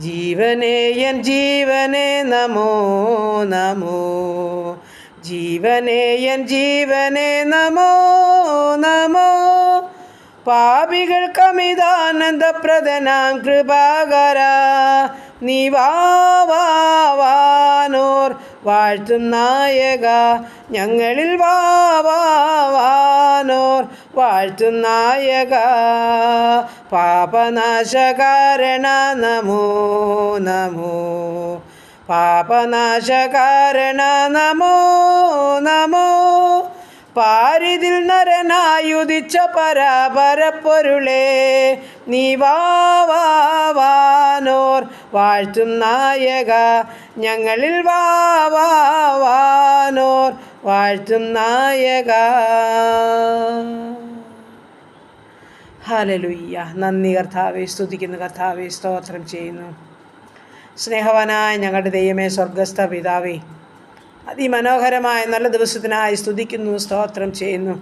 ജീവനേ എൻ ജീവനേ നമോ നമോ, ജീവനേ എൻ ജീവനേ നമോ നമോ. പാപികൾക്കമിതാനന്ദപ്രദനാം കൃപാകര, നീ വാവാനോർ വാഴ്ത്തും നായക, ഞങ്ങളിൽ വാവാനോർ വാഴ്ത്തും നായക. പാപനാശകാരണ നമോ നമോ, പാപനാശകാരണ നമോ നമോ. പാരിതിൽ നരനായുദിച്ച പരാപരപ്പൊരുളേ, നീ വാവാനോർ വാഴ്ത്തും നായക, ഞങ്ങളിൽ വാവാനോർ വാഴ്ത്തും നായക. ഹല്ലേലൂയ. നന്ദി കർത്താവേ, സ്തുതിക്കുന്നു കർത്താവേ, സ്തോത്രം ചെയ്യുന്നു. സ്നേഹവാനായ ഞങ്ങളുടെ ദൈവമേ, സ്വർഗസ്ഥ പിതാവേ, അതിമനോഹരമായ നല്ല ദിവസത്തിനായി സ്തുതിക്കുന്നു, സ്തോത്രം ചെയ്യുന്നു.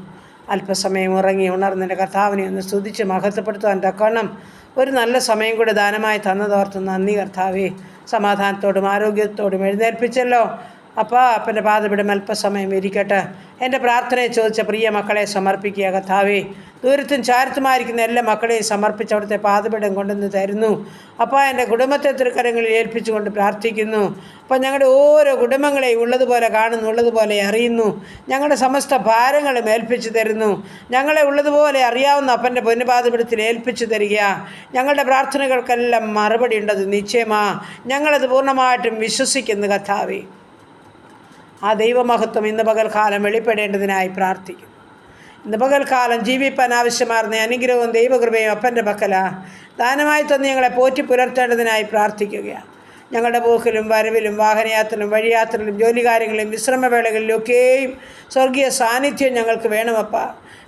അല്പസമയം ഉറങ്ങി ഉണർന്നതിൻ്റെ കർത്താവിനെ ഒന്ന് സ്തുതിച്ച് മഹത്വപ്പെടുത്താൻ തക്കവണ്ണം ഒരു നല്ല സമയം കൂടെ ദാനമായി തന്നതോർത്ത് നന്ദി കർത്താവേ. സമാധാനത്തോടും ആരോഗ്യത്തോടും എഴുന്നേൽപ്പിച്ചല്ലോ അപ്പാ. അപ്പൻ്റെ പാദപിടം അല്പസമയം ഇരിക്കട്ടെ. എൻ്റെ പ്രാർത്ഥനയെ ചോദിച്ച പ്രിയ മക്കളെ സമർപ്പിക്കുക കർത്താവേ. ദൂരത്തും ചാരത്തുമായിരിക്കുന്ന എല്ലാ മക്കളെയും സമർപ്പിച്ച് അവിടുത്തെ പാദപിടം കൊണ്ടുവന്ന് തരുന്നു അപ്പോൾ എൻ്റെ കുടുംബത്തെ തൃക്കരങ്ങളിൽ ഏൽപ്പിച്ചുകൊണ്ട് പ്രാർത്ഥിക്കുന്നു. അപ്പോൾ ഞങ്ങളുടെ ഓരോ കുടുംബങ്ങളെയും ഉള്ളതുപോലെ കാണുന്നു, ഉള്ളതുപോലെ അറിയുന്നു. ഞങ്ങളുടെ സമസ്ത ഭാരങ്ങളും ഏൽപ്പിച്ചു തരുന്നു. ഞങ്ങളെ ഉള്ളതുപോലെ അറിയാവുന്ന അപ്പൻ്റെ പൊന്നുപാദപിടത്തിൽ ഏൽപ്പിച്ചു തരിക. ഞങ്ങളുടെ പ്രാർത്ഥനകൾക്കെല്ലാം മറുപടി ഉണ്ടത് നിശ്ചയമാ. ഞങ്ങളത് പൂർണ്ണമായിട്ടും വിശ്വസിക്കുന്നു കർത്താവേ. ആ ദൈവമഹത്വം ഇന്ന് പകൽക്കാലം വെളിപ്പെടേണ്ടതിനായി പ്രാർത്ഥിക്കുന്നു. ഇന്ന് പകൽക്കാലം ജീവിപ്പാൻ ആവശ്യമാർന്ന അനുഗ്രഹവും ദൈവകൃപയും അപ്പൻ്റെ പക്കലാ. ദാനമായി തന്ന് ഞങ്ങളെ പോറ്റി പുലർത്തേണ്ടതിനായി പ്രാർത്ഥിക്കുകയാണ്. ഞങ്ങളുടെ പോക്കിലും വരവിലും വാഹനയാത്രയിലും വഴിയാത്രയിലും ജോലികാര്യങ്ങളിലും വിശ്രമവേളകളിലൊക്കെയും സ്വർഗീയ സാന്നിധ്യം ഞങ്ങൾക്ക് വേണമപ്പ.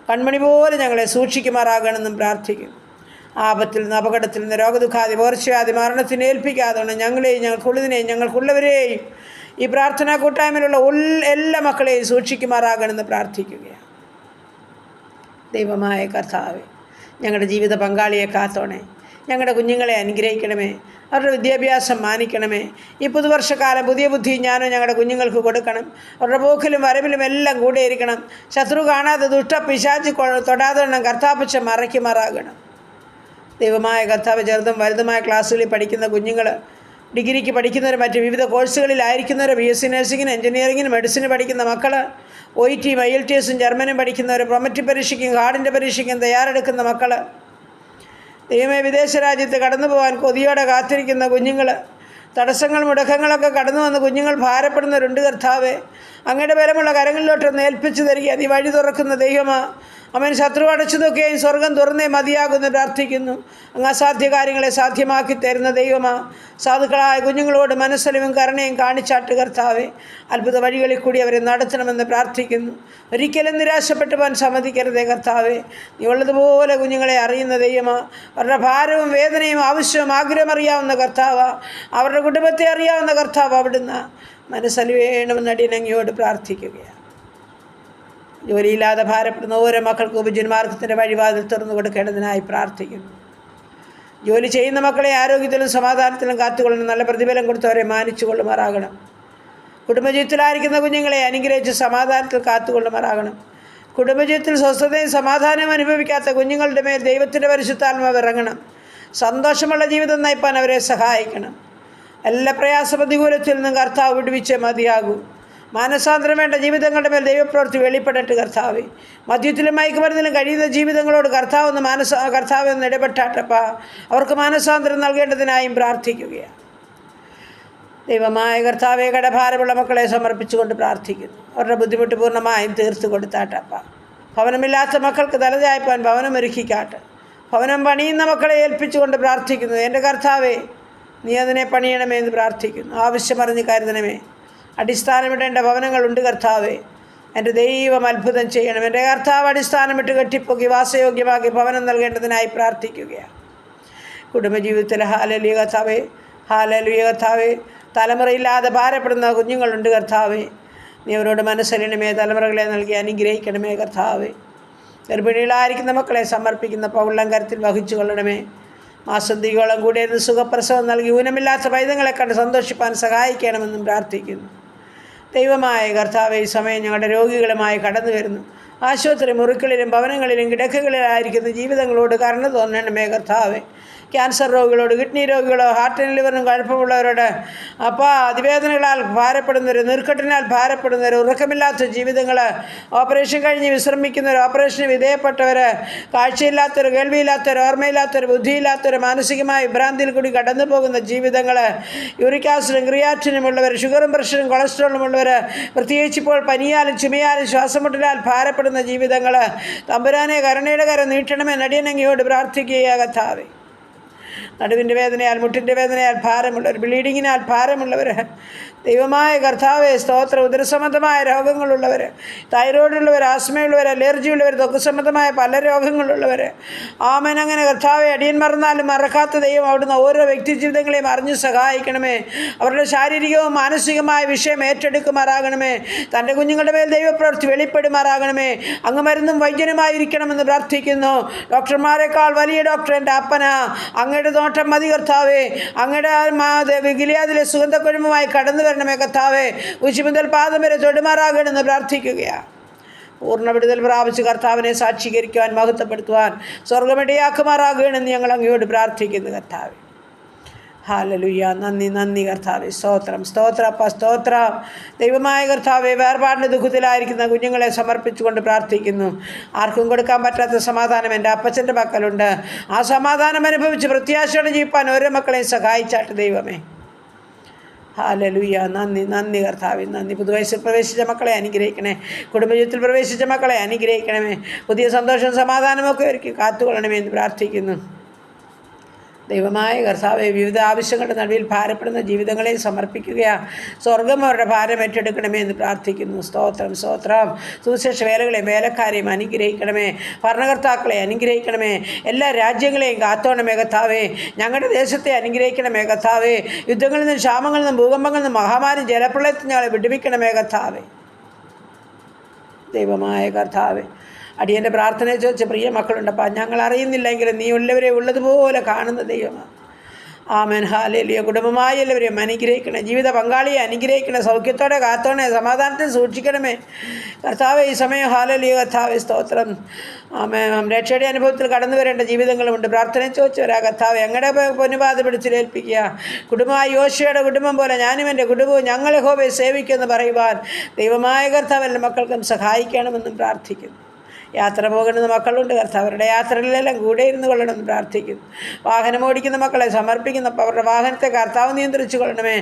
കൺമണി പോലെ ഞങ്ങളെ സൂക്ഷിക്കുമാറാകണമെന്നും പ്രാർത്ഥിക്കുന്നു. ആപത്തിൽ നിന്ന്, അപകടത്തിൽ നിന്ന്, രോഗദുഃഖാതി, പകർച്ചവ്യാധി, മരണത്തിന് ഏൽപ്പിക്കാതെ ഞങ്ങളെയും ഞങ്ങൾക്കുള്ളതിനെയും ഞങ്ങൾക്കുള്ളവരെയും ഈ പ്രാർത്ഥനാ കൂട്ടായ്മയിലുള്ള എല്ലാ മക്കളെയും സൂക്ഷിക്കുമാറാകണമെന്ന് പ്രാർത്ഥിക്കുകയാണ്. ദൈവമായ കർത്താവേ, ഞങ്ങളുടെ ജീവിത പങ്കാളിയെ കാത്തോണേ. ഞങ്ങളുടെ കുഞ്ഞുങ്ങളെ അനുഗ്രഹിക്കണമേ. അവരുടെ വിദ്യാഭ്യാസം മാനിക്കണമേ. ഈ പുതുവർഷക്കാലം പുതിയ ബുദ്ധി ഞാനും ഞങ്ങളുടെ കുഞ്ഞുങ്ങൾക്ക് കൊടുക്കണം. അവരുടെ പോക്കിലും വരവിലും എല്ലാം കൂടെ ഇരിക്കണം. ശത്രു കാണാതെ ദുഷ്ട പിശാച് തൊടാതെ വണ്ണം കർത്താപ്പച്ച മറയ്ക്കുമാറാകണം. ദൈവമായ കർത്താവ്, ചെറുതും വലുതുമായ ക്ലാസ്സുകളിൽ പഠിക്കുന്ന കുഞ്ഞുങ്ങൾ, ഡിഗ്രിക്ക് പഠിക്കുന്നവർ, മറ്റ് വിവിധ കോഴ്സുകളിലായിരിക്കുന്നവർ, BSc നഴ്സിങ്ങിന്, എഞ്ചിനീയറിങ്ങിന്, മെഡിസിന് പഠിക്കുന്ന മക്കൾ, OIT IELTS ജർമ്മനും പഠിക്കുന്നവർ, പ്രൊമറ്റ് പരീക്ഷയ്ക്കും ഹാർഡിൻ്റെ പരീക്ഷയ്ക്കും തയ്യാറെടുക്കുന്ന മക്കൾ, ദൈവമേ വിദേശ രാജ്യത്ത് കടന്നു പോകാൻ കൊതിയോടെ കാത്തിരിക്കുന്ന കുഞ്ഞുങ്ങൾ, തടസ്സങ്ങൾ മുടക്കങ്ങളൊക്കെ കടന്നു വന്ന് കുഞ്ഞുങ്ങൾ ഭാരപ്പെടുന്നവരുണ്ട് കർത്താവേ. അങ്ങയുടെ ബലമുള്ള കരങ്ങളിലോട്ടൊന്ന് ഏൽപ്പിച്ചു തരിക. നീ വഴി തുറക്കുന്ന ദൈവമാ. അവൻ ശത്രു അടച്ചതൊക്കെയും സ്വർഗം തുറന്നേ മതിയാകുന്നു പ്രാർത്ഥിക്കുന്നു. അങ്ങ് അസാധ്യ കാര്യങ്ങളെ സാധ്യമാക്കി തരുന്ന ദൈവമാ. സാധുക്കളായ കുഞ്ഞുങ്ങളോട് മനസ്സലിവും കരുണയും കാണിച്ചാട്ട് കർത്താവേ. അത്ഭുത വഴികളിൽ കൂടി അവരെ നടത്തണമെന്ന് പ്രാർത്ഥിക്കുന്നു. ഒരിക്കലും നിരാശപ്പെട്ടു പോകാൻ സമ്മതിക്കരുതേ കർത്താവേ. നീ ഉള്ളതുപോലെ കുഞ്ഞുങ്ങളെ അറിയുന്ന ദൈവമാ. അവരുടെ ഭാരവും വേദനയും ആവശ്യവും ആഗ്രഹം അറിയാവുന്ന കർത്താവാ. അവരുടെ കുടുംബത്തെ അറിയാവുന്ന കർത്താവ് അവിടുന്ന്. മനസ്സലിവേണമെന്ന് അടിയനങ്ങയോട് പ്രാർത്ഥിക്കുകയാണ്. ജോലിയില്ലാതെ ഭാരപ്പെടുന്ന ഓരോ മക്കൾക്ക് ഉപജീവനമാർഗത്തിൻ്റെ വഴിവാതിൽ തുറന്നു കൊടുക്കേണ്ടതിനായി പ്രാർത്ഥിക്കുന്നു. ജോലി ചെയ്യുന്ന മക്കളെ ആരോഗ്യത്തിലും സമാധാനത്തിലും കാത്തുകൊള്ളണം. നല്ല പ്രതിഫലം കൊടുത്തവരെ മാനിച്ചു കൊള്ളുമാറാകണം. കുടുംബജീവിതത്തിലായിരിക്കുന്ന കുഞ്ഞുങ്ങളെ അനുഗ്രഹിച്ച് സമാധാനത്തിൽ കാത്തുകൊള്ളുമാറാകണം. കുടുംബജീവിതത്തിൽ സ്വസ്ഥതയും സമാധാനവും അനുഭവിക്കാത്ത കുഞ്ഞുങ്ങളുടെ മേൽ ദൈവത്തിൻ്റെ പരിശുദ്ധാത്മാവ് ഇറങ്ങണം. സന്തോഷമുള്ള ജീവിതം നയിപ്പാൻ അവരെ സഹായിക്കണം. എല്ലാ പ്രയാസ പ്രതികൂലത്തിൽ നിന്നും കർത്താവ് വിടുവിച്ചേ മതിയാകൂ. മാനസാന്തരം വേണ്ട ജീവിതങ്ങളുടെ മേൽ ദൈവപ്രവൃത്തി വെളിപ്പെടട്ടെ കർത്താവേ. മദ്യത്തിലും മയക്കുമരുന്നിലും കഴിയുന്ന ജീവിതങ്ങളോട് കർത്താവ് ഒന്ന് ഇടപെട്ടാട്ടപ്പാ. അവർക്ക് മാനസാന്തരം നൽകേണ്ടതിനായും പ്രാർത്ഥിക്കുകയാണ്. ദൈവമായ കർത്താവേ, കടഭാരമുള്ള മക്കളെ സമർപ്പിച്ചുകൊണ്ട് പ്രാർത്ഥിക്കുന്നു. അവരുടെ ബുദ്ധിമുട്ട് പൂർണ്ണമായും തീർത്തു കൊടുത്താട്ടപ്പാ. ഭവനമില്ലാത്ത മക്കൾക്ക് തലചായ്പാൻ ഭവനം ഒരുക്കിക്കാട്ടെ. ഭവനം പണിയുന്ന മക്കളെ ഏൽപ്പിച്ചുകൊണ്ട് പ്രാർത്ഥിക്കുന്നു. എൻ്റെ കർത്താവേ, നീ അതിനെ പണിയണമേ എന്ന് പ്രാർത്ഥിക്കുന്നു. ആവശ്യമറിഞ്ഞ് കരുതണമേ. അടിസ്ഥാനമിടേണ്ട ഭവനങ്ങളുണ്ട് കർത്താവേ. എൻ്റെ ദൈവം അത്ഭുതം ചെയ്യണം. എൻ്റെ കർത്താവ് അടിസ്ഥാനമിട്ട് കെട്ടിപ്പൊക്കി വാസയോഗ്യമാക്കി ഭവനം നൽകേണ്ടതിനായി പ്രാർത്ഥിക്കുകയാണ്. കുടുംബജീവിതത്തിൽ ഹല്ലേലൂയ കർത്താവേ, ഹല്ലേലൂയ കർത്താവേ. തലമുറയില്ലാതെ ഭാരപ്പെടുന്ന കുഞ്ഞുങ്ങളുണ്ട് കർത്താവേ. നീ അവരോട് മനസ്സലിയണമേ. തലമുറകളെ നൽകി അനുഗ്രഹിക്കണമേ കർത്താവേ. ഗർഭിണികളായിരിക്കുന്ന മക്കളെ സമർപ്പിക്കുന്ന പൗള്ളം കരത്തിൽ വഹിച്ചു കൊള്ളണമേ. മാസന്തിയോളം കൂടെ ഇരുന്ന് സുഖപ്രസവം നൽകി ഊനമില്ലാത്ത പൈതങ്ങളെ കണ്ട് സന്തോഷിപ്പാൻ സഹായിക്കണമെന്നും പ്രാർത്ഥിക്കുന്നു. ദൈവമായ കർത്താവേ, ഈ സമയം ഞങ്ങളുടെ രോഗികളുമായി കടന്നു വരുന്നു. ആശുപത്രി മുറികളിലും ഭവനങ്ങളിലും കിടക്കകളിലായിരിക്കുന്ന ജീവിതങ്ങളോട് കരുണ തോന്നണമേ കർത്താവേ. ക്യാൻസർ രോഗികളോട്, കിഡ്നി രോഗികളോ, ഹാർട്ടിനും ലിവറിനും കുഴപ്പമുള്ളവരോട്, അതിവേദനകളാൽ ഭാരപ്പെടുന്നവർ, നീർക്കെട്ടിനാൽ ഭാരപ്പെടുന്നവർ, ഉറക്കമില്ലാത്ത ജീവിതങ്ങൾ, ഓപ്പറേഷൻ കഴിഞ്ഞ് വിശ്രമിക്കുന്നവർ, ഓപ്പറേഷന് വിധേയപ്പെട്ടവർ, കാഴ്ചയില്ലാത്തവർ, കേൾവിയില്ലാത്തവർ, ഓർമ്മയില്ലാത്തവർ, ബുദ്ധിയില്ലാത്തവർ, മാനസികമായ വിഭ്രാന്തിയിൽ കൂടി കടന്നു പോകുന്ന ജീവിതങ്ങൾ, യൂറിക് ആസിഡും ക്രിയാറ്റിനും ഉള്ളവർ, ഷുഗറും പ്രഷറും കൊളസ്ട്രോളും ഉള്ളവർ, പ്രത്യേകിച്ച് ഇപ്പോൾ പനിയാലും ചുമയാലും ശ്വാസമുട്ടലാൽ ഭാരപ്പെടുന്ന ജീവിതങ്ങൾ, തമ്പുരാനെ കരുണയുടെ കരം നീട്ടണമേ നടിയനങ്ങിയോട് പ്രാർത്ഥിക്കുക കർത്താവേ. നടുവിൻ്റെ വേദനയാൽ, മുട്ടിൻ്റെ വേദനയാൽ ഭാരമുള്ളവർ, ബ്ലീഡിങ്ങിനാൽ ഭാരമുള്ളവർ, ദൈവമായ കർത്താവേ സ്തോത്രം, ഉദരസംബന്ധമായ രോഗങ്ങളുള്ളവർ, തൈറോയിഡുള്ളവർ, ആസ്മയുള്ളവർ, അലർജിയുള്ളവർ, ത്വക്ക് സംബന്ധമായ പല രോഗങ്ങളുള്ളവർ, ആമേൻ. അങ്ങനെ കർത്താവെ, അടിയൻ മറന്നാലും മറക്കാത്ത ദൈവം അവിടുന്ന് ഓരോ വ്യക്തി ജീവിതങ്ങളെയും അറിഞ്ഞു സഹായിക്കണമേ. അവരുടെ ശാരീരികവും മാനസികമായ വിഷയം ഏറ്റെടുക്കുമാറാകണമേ. തൻ്റെ കുഞ്ഞുങ്ങളുടെ മേൽ ദൈവപ്രവൃത്തി വെളിപ്പെടുമാറാകണമേ. അങ്ങ് മരുന്നും വൈദ്യനുമായിരിക്കണമെന്ന് പ്രാർത്ഥിക്കുന്നു. ഡോക്ടർമാരെക്കാൾ വലിയ ഡോക്ടർ എൻ്റെ അപ്പന, അങ്ങയുടെ നോട്ടം മതി കർത്താവേ. അങ്ങയുടെ ഗിലിയാദിലെ സുഗന്ധക്കുഴമ്പുമായി കടന്നു വരണമേ കർത്താവേ. ഉച്ച മുതൽ പാദം വരെ തൊടുമാറാകണമെന്ന് പ്രാർത്ഥിക്കുകയാണ്. പൂർണ്ണ വിടുതൽ പ്രാപിച്ച് കർത്താവിനെ സാക്ഷീകരിക്കുവാൻ, മഹത്വപ്പെടുത്തുവാൻ സ്വർഗമിടയാക്കുമാറാകണമെന്ന് ഞങ്ങൾ അങ്ങയോട് പ്രാർത്ഥിക്കുന്നു കർത്താവേ. ഹല്ലേലൂയ. നന്ദി നന്ദി കർത്താവേ. സ്തോത്രം സ്തോത്രം അപ്പ സ്തോത്രം. ദൈവമായ കർത്താവേ, വേർപാടിൻ്റെ ദുഃഖത്തിലായിരിക്കുന്ന കുഞ്ഞുങ്ങളെ സമർപ്പിച്ചുകൊണ്ട് പ്രാർത്ഥിക്കുന്നു. ആർക്കും കൊടുക്കാൻ പറ്റാത്ത സമാധാനം എൻ്റെ അപ്പച്ചൻ്റെ മക്കളുണ്ട്. ആ സമാധാനം അനുഭവിച്ച് പ്രത്യാശയോടെ ജീവിപ്പാൻ ഓരോ മക്കളെയും സഹായിച്ചാട്ട് ദൈവമേ. ഹല്ലേലൂയ. നന്ദി നന്ദി കർത്താവേ, നന്ദി. പുതുവയസ്സിൽ പ്രവേശിച്ച മക്കളെ അനുഗ്രഹിക്കണേ. കുടുംബജീവിതത്തിൽ പ്രവേശിച്ച മക്കളെ അനുഗ്രഹിക്കണമേ. പുതിയ സന്തോഷവും സമാധാനമൊക്കെ ഒരുക്കി കാത്തുകൊള്ളണമേ എന്ന് പ്രാർത്ഥിക്കുന്നു. ദൈവമായ കർത്താവെ, വിവിധ ആവശ്യങ്ങളുടെ നടുവിൽ ഭാരപ്പെടുന്ന ജീവിതങ്ങളെ സമർപ്പിക്കുകയാണ്. സ്വർഗം അവരുടെ ഭാരം ഏറ്റെടുക്കണമേ എന്ന് പ്രാർത്ഥിക്കുന്നു. സ്തോത്രം സ്തോത്രം. സുവിശേഷ വേലകളെയും വേലക്കാരെയും അനുഗ്രഹിക്കണമേ. ഭരണകർത്താക്കളെ അനുഗ്രഹിക്കണമേ. എല്ലാ രാജ്യങ്ങളെയും കാത്തോണമേ കർത്താവേ. ഞങ്ങളുടെ ദേശത്തെ അനുഗ്രഹിക്കണമേ കർത്താവേ. യുദ്ധങ്ങളിൽ നിന്നും, ക്ഷാമങ്ങളിൽ നിന്നും, ഭൂകമ്പങ്ങളിൽ നിന്നും, മഹാമാരി ജലപ്രളയത്തിൽ ഞങ്ങളെ വിടുവിക്കണമേ കർത്താവേ. ദൈവമായ കർത്താവേ, അടിയൻ്റെ പ്രാർത്ഥനയെ ചോദിച്ച പ്രിയ മക്കളുണ്ടപ്പോൾ ഞങ്ങൾ അറിയുന്നില്ലെങ്കിലും നീ ഉള്ളവരെ ഉള്ളതുപോലെ കാണുന്ന ദൈവമാണ്. ആമേൻ. ഹല്ലേലൂയ. കുടുംബമായി എല്ലാവരെയും അനുഗ്രഹിക്കണേ. ജീവിത പങ്കാളിയെ അനുഗ്രഹിക്കണേ. സൗഖ്യത്തോടെ കാത്തോണേ. സമാധാനത്തിൽ സൂക്ഷിക്കണമേ കർത്താവേ. ഈ സമയം ഹല്ലേലൂയ കർത്താവേ സ്തോത്രം. ആമേൻ. രക്ഷയുടെ അനുഭവത്തിൽ കടന്നു വരേണ്ട ജീവിതങ്ങളുമുണ്ട്. പ്രാർത്ഥന ചോദിച്ചവരാ കർത്താവേ. ഞങ്ങളുടെ പൊന്നുപാത പിടിച്ചിലേൽപ്പിക്കുക. കുടുംബമായി യോശുവയുടെ കുടുംബം പോലെ ഞാനും എൻ്റെ കുടുംബവും ഞങ്ങൾ യഹോവയെ സേവിക്കുമെന്ന് പറയുവാൻ ദൈവമായ കർത്താവ് എല്ലാ മക്കൾക്കും സഹായിക്കണമെന്നും പ്രാർത്ഥിക്കുന്നു. യാത്ര പോകുന്ന മക്കളുണ്ട് കർത്താവ്. അവരുടെ യാത്രകളിലെല്ലാം കൂടെ ഇരുന്ന് കൊള്ളണമെന്ന് പ്രാർത്ഥിക്കുന്നു. വാഹനം ഓടിക്കുന്ന മക്കളെ സമർപ്പിക്കുന്നു. അപ്പോൾ അവരുടെ വാഹനത്തെ കർത്താവ് നിയന്ത്രിച്ചു കൊള്ളണമേ.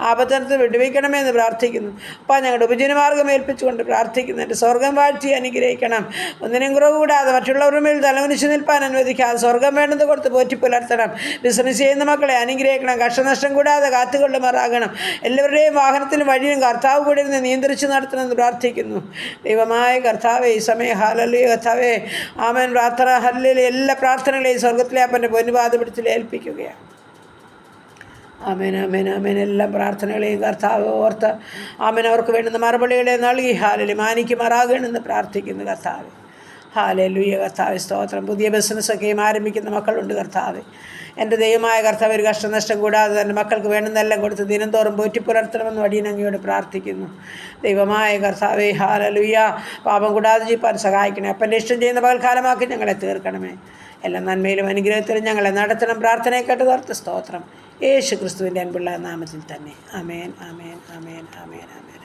ആപത്തനത്ത് വിടുവിക്കണമേ എന്ന് പ്രാർത്ഥിക്കുന്നു. അപ്പോൾ ഞങ്ങളുടെ ഉപജീവനമാർഗ്ഗം ഏൽപ്പിച്ചുകൊണ്ട് പ്രാർത്ഥിക്കുന്നു. എൻ്റെ സ്വർഗം വാഴ്ത്തി അനുഗ്രഹിക്കണം. ഒന്നിനും കുറവ് കൂടാതെ മറ്റുള്ളവരുടെ മേൽ തലവനിച്ച് നിൽപ്പാൻ അനുവദിക്കാതെ സ്വർഗം വേണ്ടത് കൊടുത്ത് പോറ്റി പുലർത്തണം. ബിസിനസ് ചെയ്യുന്ന മക്കളെ അനുഗ്രഹിക്കണം. കഷ്ടനഷ്ടം കൂടാതെ കാത്തുകൊള്ളുമാറാകണം. എല്ലാവരുടെയും വാഹനത്തിലും വഴിയും കർത്താവ് കൂടെ ഇരുന്ന് നിയന്ത്രിച്ച് നടത്തണമെന്ന് പ്രാർത്ഥിക്കുന്നു. ദൈവമായ കർത്താവേ, ഈ സമയം ഹല്ലേലൂയ കർത്താവേ. ആമേൻ. പ്രാർത്ഥന ഹല്ലേലൂയ. എല്ലാ പ്രാർത്ഥനകളെയും സ്വർഗത്തിലെ അപ്പൻ്റെ പൊന്നുപാത പിടിച്ചിൽ ഏൽപ്പിക്കുകയാണ്. ആമേൻ ആമേൻ ആമേൻ. എല്ലാ പ്രാർത്ഥനകളെയും കർത്താവ് ഓർത്ത് ആമേൻ അവർക്ക് വേണ്ടുന്ന മറുപടികളെ നൽകി ഹല്ലേലൂയ മാനിക്കുമാറാകണമെന്ന് പ്രാർത്ഥിക്കുന്നു കർത്താവ്. ഹല്ലേലൂയ കർത്താവേ സ്തോത്രം. പുതിയ ബിസിനസ്സൊക്കെയും ആരംഭിക്കുന്ന മക്കളുണ്ട് കർത്താവ്. എൻ്റെ ദൈവമായ കർത്താവ് ഒരു കഷ്ടനഷ്ടം കൂടാതെ തന്നെ മക്കൾക്ക് വേണ്ടുന്നെല്ലാം കൊടുത്ത് ദിനംതോറും പോറ്റി പുലർത്തണമെന്ന് അടിയനങ്ങയോട് പ്രാർത്ഥിക്കുന്നു. ദൈവമായ കർത്താവേ ഹല്ലേലൂയ. പാപം കൂടാതെ ജീവിപ്പാൻ സഹായിക്കണേ. അപ്പൻ്റെ ഇഷ്ടം ചെയ്യുന്ന പകൽക്കാലമാക്കി ഞങ്ങളെ തീർക്കണമേ. എല്ലാ നന്മയിലും അനുഗ്രഹത്തിലും ഞങ്ങളെ നടത്തണം. പ്രാർത്ഥനയെ കേട്ടതോർത്ത് സ്തോത്രം. യേശു ക്രിസ്തുവിൻ്റെ അൻപുള്ള നാമത്തിൽ തന്നെ. ആമേൻ ആമേൻ ആമേൻ ആമേൻ ആമേൻ.